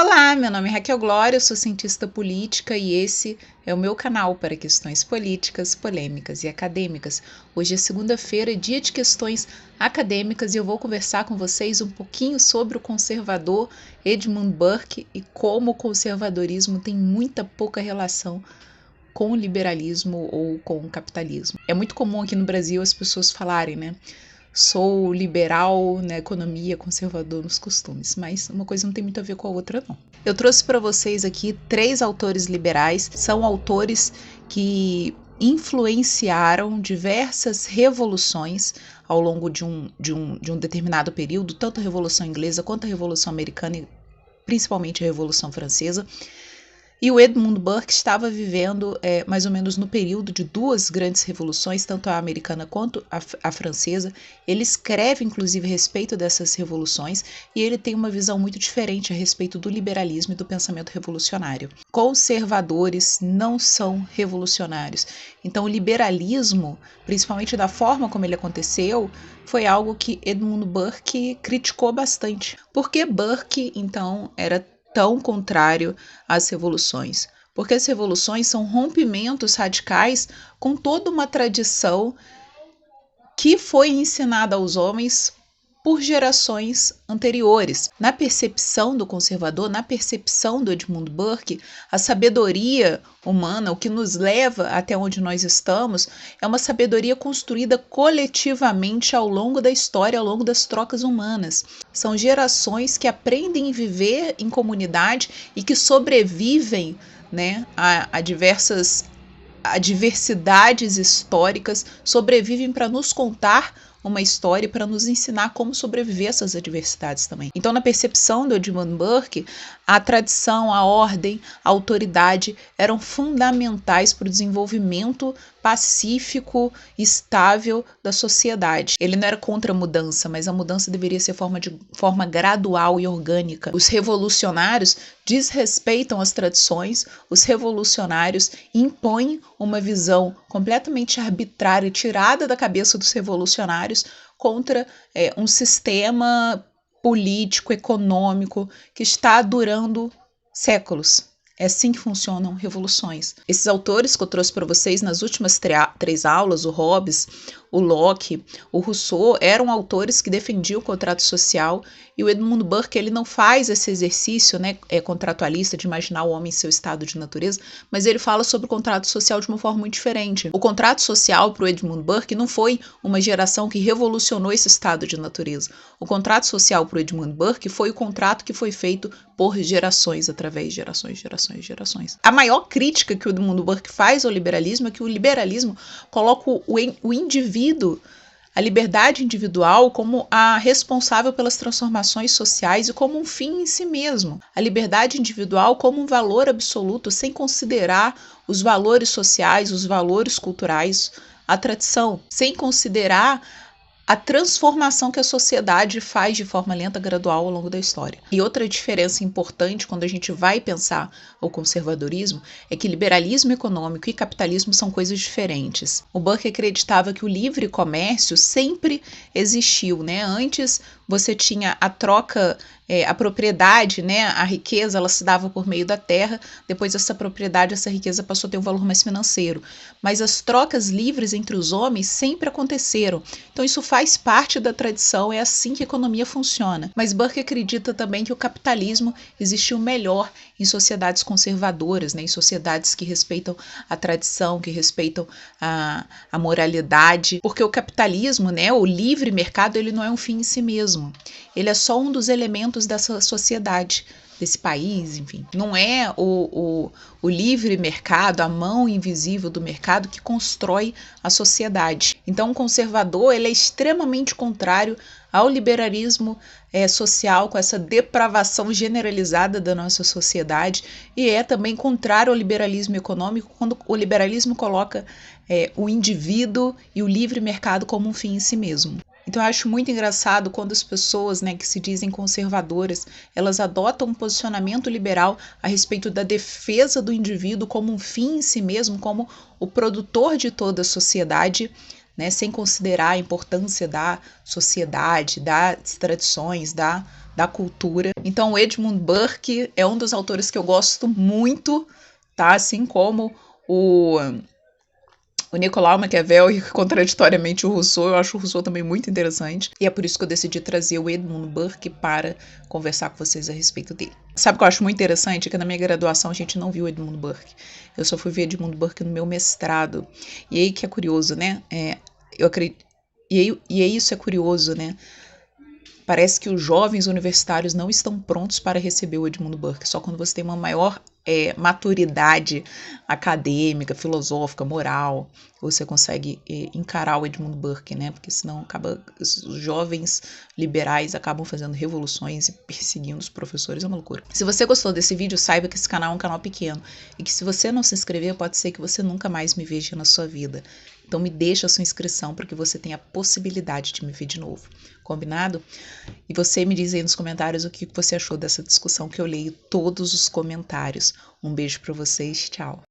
Olá, meu nome é Raquel Glória, eu sou cientista política e esse é o meu canal para questões políticas, polêmicas e acadêmicas. Hoje é segunda-feira, dia de questões acadêmicas, e eu vou conversar com vocês um pouquinho sobre o conservador Edmund Burke e como o conservadorismo tem muita pouca relação com o liberalismo ou com o capitalismo. É muito comum aqui no Brasil as pessoas falarem, né? Sou liberal na economia, conservador nos costumes, mas uma coisa não tem muito a ver com a outra, não. Eu trouxe para vocês aqui 3 autores liberais, são autores que influenciaram diversas revoluções ao longo de um determinado período, tanto a Revolução Inglesa quanto a Revolução Americana e principalmente a Revolução Francesa. E o Edmund Burke estava vivendo mais ou menos no período de 2 grandes revoluções, tanto a americana quanto a francesa. Ele escreve, inclusive, a respeito dessas revoluções e ele tem uma visão muito diferente a respeito do liberalismo e do pensamento revolucionário. Conservadores não são revolucionários. Então, o liberalismo, principalmente da forma como ele aconteceu, foi algo que Edmund Burke criticou bastante. Porque Burke, então, era tão contrário às revoluções? Porque as revoluções são rompimentos radicais com toda uma tradição que foi ensinada aos homens por gerações anteriores. Na percepção do conservador, na percepção do Edmund Burke, a sabedoria humana, o que nos leva até onde nós estamos, é uma sabedoria construída coletivamente ao longo da história, ao longo das trocas humanas. São gerações que aprendem a viver em comunidade e que sobrevivem, né, a diversidades históricas, sobrevivem para nos contar uma história e para nos ensinar como sobreviver a essas adversidades também. Então, na percepção do Edmund Burke, a tradição, a ordem, a autoridade eram fundamentais para o desenvolvimento pacífico, estável da sociedade. Ele não era contra a mudança, mas a mudança deveria ser de forma gradual e orgânica. Os revolucionários desrespeitam as tradições, os revolucionários impõem uma visão completamente arbitrária e tirada da cabeça dos revolucionários contra um sistema político, econômico que está durando séculos. É assim que funcionam revoluções. Esses autores que eu trouxe para vocês nas últimas 3 aulas, o Hobbes, o Locke, o Rousseau, eram autores que defendiam o contrato social, e o Edmund Burke ele não faz esse exercício, né, contratualista de imaginar o homem em seu estado de natureza, mas ele fala sobre o contrato social de uma forma muito diferente. O contrato social para o Edmund Burke não foi uma geração que revolucionou esse estado de natureza. O contrato social para o Edmund Burke foi o contrato que foi feito por gerações, através de gerações. A maior crítica que o Edmund Burke faz ao liberalismo é que o liberalismo coloca o indivíduo, a liberdade individual, como a responsável pelas transformações sociais e como um fim em si mesmo. A liberdade individual como um valor absoluto, sem considerar os valores sociais, os valores culturais, a tradição, sem considerar a transformação que a sociedade faz de forma lenta, gradual ao longo da história. E outra diferença importante quando a gente vai pensar o conservadorismo é que liberalismo econômico e capitalismo são coisas diferentes. O Burke acreditava que o livre comércio sempre existiu, né? Antes você tinha a troca, a propriedade, né? A riqueza, ela se dava por meio da terra, depois essa propriedade, essa riqueza passou a ter um valor mais financeiro. Mas as trocas livres entre os homens sempre aconteceram. Então isso faz parte da tradição, é assim que a economia funciona. Mas Burke acredita também que o capitalismo existiu melhor em sociedades conservadoras, né? Em sociedades que respeitam a tradição, que respeitam a moralidade, porque o capitalismo, né? O livre mercado, ele não é um fim em si mesmo. Ele é só um dos elementos dessa sociedade, desse país, enfim. Não é o livre mercado, a mão invisível do mercado que constrói a sociedade. Então, o conservador ele é extremamente contrário ao liberalismo social, com essa depravação generalizada da nossa sociedade, e é também contrário ao liberalismo econômico, quando o liberalismo coloca o indivíduo e o livre mercado como um fim em si mesmo. Então, eu acho muito engraçado quando as pessoas, né, que se dizem conservadoras, elas adotam um posicionamento liberal a respeito da defesa do indivíduo como um fim em si mesmo, como o produtor de toda a sociedade, né, sem considerar a importância da sociedade, das tradições, da cultura. Então, o Edmund Burke é um dos autores que eu gosto muito, tá? Assim como o Nicolau Maquiavel e, contraditoriamente, o Rousseau. Eu acho o Rousseau também muito interessante. E é por isso que eu decidi trazer o Edmund Burke para conversar com vocês a respeito dele. Sabe o que eu acho muito interessante? Que na minha graduação a gente não viu Edmund Burke. Eu só fui ver Edmund Burke no meu mestrado. E aí que é curioso, né? Eu acredito... E aí isso é curioso, né? Parece que os jovens universitários não estão prontos para receber o Edmund Burke. Só quando você tem uma maior maturidade acadêmica, filosófica, moral, você consegue encarar o Edmund Burke, né? Porque senão os jovens liberais acabam fazendo revoluções e perseguindo os professores. É uma loucura. Se você gostou desse vídeo, saiba que esse canal é um canal pequeno e que se você não se inscrever, pode ser que você nunca mais me veja na sua vida. Então me deixa a sua inscrição para que você tenha a possibilidade de me ver de novo. Combinado? E você me diz aí nos comentários o que você achou dessa discussão, que eu leio todos os comentários. Um beijo para vocês, tchau!